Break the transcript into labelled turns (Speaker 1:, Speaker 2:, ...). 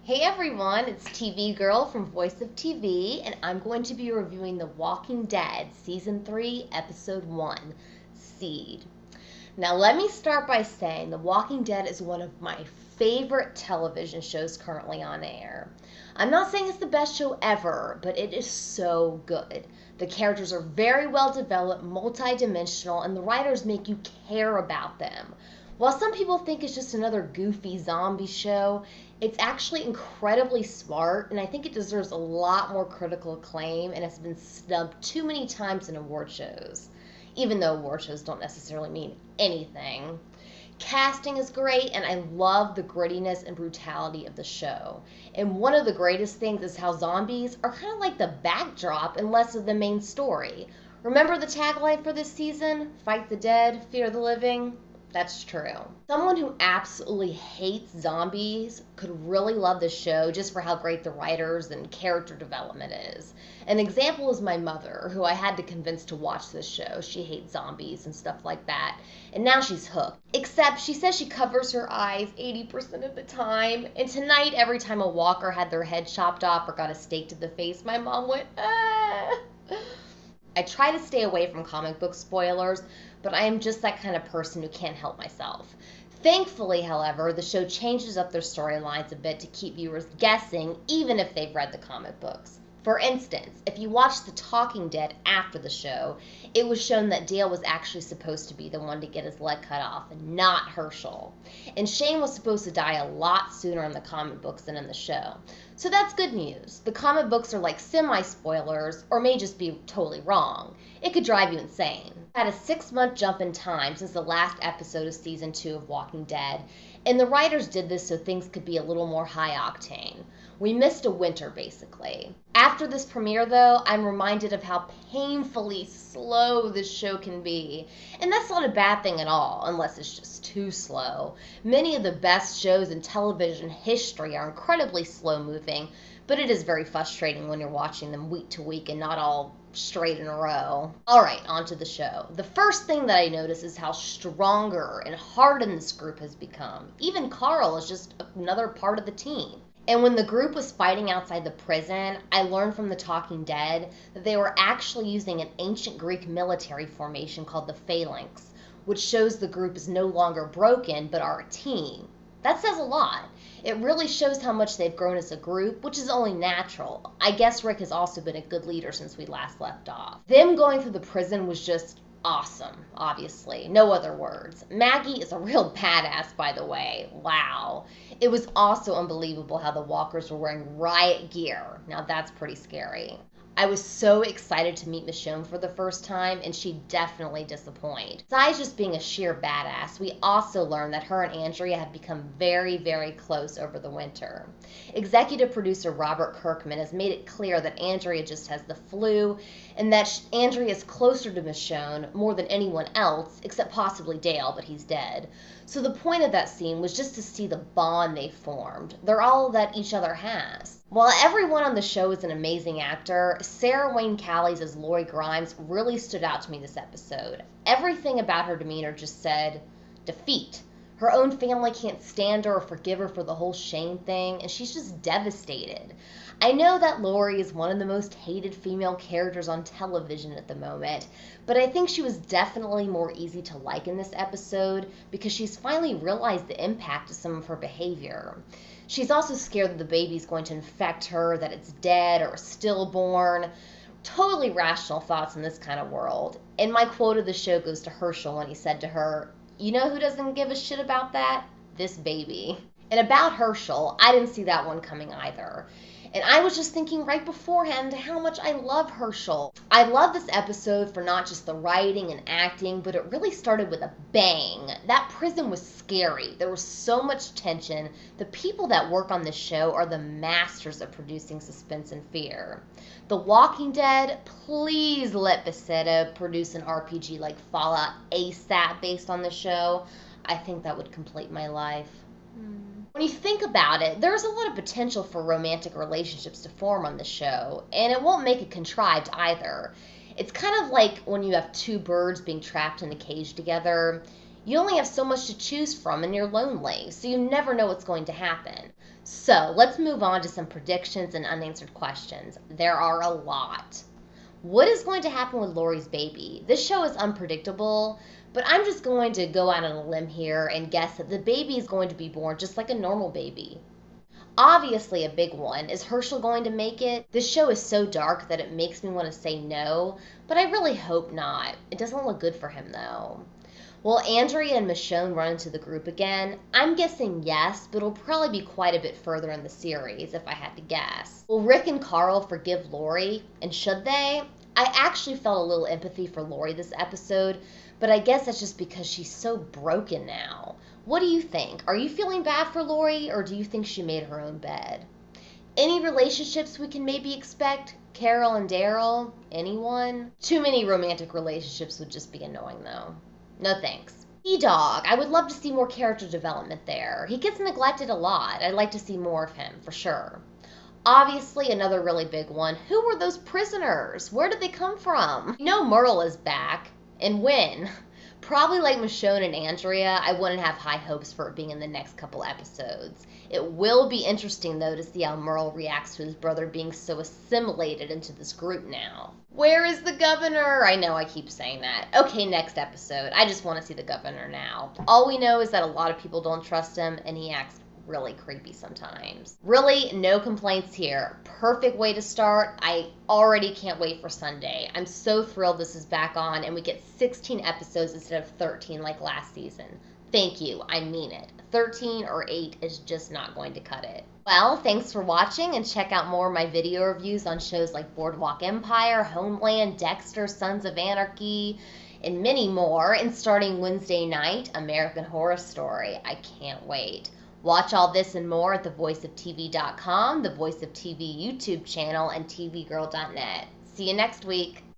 Speaker 1: Hey everyone, it's TV Girl from Voice of TV, and I'm going to be reviewing The Walking Dead Season 3, Episode 1, Seed. Now let me start by saying The Walking Dead is one of my favorite television shows currently on air. I'm not saying it's the best show ever, but it is so good. The characters are very well developed, multi-dimensional, and the writers make you care about them. While some people think it's just another goofy zombie show, it's actually incredibly smart, and I think it deserves a lot more critical acclaim and has been snubbed too many times in award shows, even though award shows don't necessarily mean anything. Casting is great, and I love the grittiness and brutality of the show. And one of the greatest things is how zombies are kind of like the backdrop and less of the main story. Remember the tagline for this season? Fight the dead, fear the living? That's true. Someone who absolutely hates zombies could really love the show just for how great the writers and character development is. An example is my mother, who I had to convince to watch this show. She hates zombies and stuff like that, and now she's hooked. Except she says she covers her eyes 80% of the time, and tonight every time a walker had their head chopped off or got a stake to the face, my mom went, ah. I try to stay away from comic book spoilers, but I am just that kind of person who can't help myself. Thankfully, however, the show changes up their storylines a bit to keep viewers guessing, even if they've read the comic books. For instance, if you watch The Talking Dead after the show, it was shown that Dale was actually supposed to be the one to get his leg cut off, and not Herschel. And Shane was supposed to die a lot sooner in the comic books than in the show. So that's good news. The comic books are like semi-spoilers, or may just be totally wrong. It could drive you insane. I had a 6-month jump in time since the last episode of Season 2 of Walking Dead, and the writers did this so things could be a little more high-octane. We missed a winter, basically. After this premiere, though, I'm reminded of how painfully slow this show can be. And that's not a bad thing at all, unless it's just too slow. Many of the best shows in television history are incredibly slow-moving, but it is very frustrating when you're watching them week to week and not all straight in a row. Alright, on to the show. The first thing that I notice is how stronger and hardened this group has become. Even Carl is just another part of the team. And when the group was fighting outside the prison, I learned from The Talking Dead that they were actually using an ancient Greek military formation called the Phalanx, which shows the group is no longer broken, but are a team. That says a lot. It really shows how much they've grown as a group, which is only natural. I guess Rick has also been a good leader since we last left off. Them going through the prison was just awesome, obviously. No other words. Maggie is a real badass, by the way. Wow. It was also unbelievable how the walkers were wearing riot gear. Now that's pretty scary. I was so excited to meet Michonne for the first time, and she definitely disappointed. Besides just being a sheer badass, we also learned that her and Andrea have become very, very close over the winter. Executive producer Robert Kirkman has made it clear that Andrea just has the flu, and that Andrea is closer to Michonne more than anyone else, except possibly Dale, but he's dead. So the point of that scene was just to see the bond they formed. They're all that each other has. While everyone on the show is an amazing actor, Sarah Wayne Callies as Lori Grimes really stood out to me this episode. Everything about her demeanor just said defeat. Her own family can't stand her or forgive her for the whole Shane thing, and she's just devastated. I know that Lori is one of the most hated female characters on television at the moment, but I think she was definitely more easy to like in this episode because she's finally realized the impact of some of her behavior. She's also scared that the baby's going to infect her, that it's dead or stillborn. Totally rational thoughts in this kind of world. And my quote of the show goes to Herschel when he said to her, "You know who doesn't give a shit about that? This baby." And about Herschel, I didn't see that one coming either. And I was just thinking right beforehand how much I love Herschel. I love this episode for not just the writing and acting, but it really started with a bang. That prison was scary. There was so much tension. The people that work on this show are the masters of producing suspense and fear. The Walking Dead, please let Bethesda produce an RPG like Fallout ASAP based on the show. I think that would complete my life. When you think about it, there's a lot of potential for romantic relationships to form on the show, and it won't make it contrived either. It's kind of like when you have two birds being trapped in a cage together. You only have so much to choose from and you're lonely, so you never know what's going to happen. So let's move on to some predictions and unanswered questions. There are a lot. What is going to happen with Lori's baby? This show is unpredictable, but I'm just going to go out on a limb here and guess that the baby is going to be born just like a normal baby. Obviously, a big one. Is Herschel going to make it? This show is so dark that it makes me want to say no, but I really hope not. It doesn't look good for him, though. Will Andrea and Michonne run into the group again? I'm guessing yes, but it'll probably be quite a bit further in the series, if I had to guess. Will Rick and Carl forgive Lori? And should they? I actually felt a little empathy for Lori this episode, but I guess that's just because she's so broken now. What do you think? Are you feeling bad for Lori, or do you think she made her own bed? Any relationships we can maybe expect? Carol and Daryl? Anyone? Too many romantic relationships would just be annoying, though. No thanks. E-Dog. I would love to see more character development there. He gets neglected a lot. I'd like to see more of him, for sure. Obviously, another really big one. Who were those prisoners? Where did they come from? You know Merle is back. And when? Probably like Michonne and Andrea, I wouldn't have high hopes for it being in the next couple episodes. It will be interesting, though, to see how Merle reacts to his brother being so assimilated into this group now. Where is the governor? I know I keep saying that. Okay, next episode. I just want to see the governor now. All we know is that a lot of people don't trust him, and he acts really creepy sometimes. Really, no complaints here. Perfect way to start. I already can't wait for Sunday. I'm so thrilled this is back on and we get 16 episodes instead of 13 like last season. Thank you. I mean it. 13 or 8 is just not going to cut it. Well, thanks for watching, and check out more of my video reviews on shows like Boardwalk Empire, Homeland, Dexter, Sons of Anarchy, and many more. And starting Wednesday night, American Horror Story. I can't wait. Watch all this and more at thevoiceoftv.com, the Voice of TV YouTube channel, and tvgirl.net. See you next week.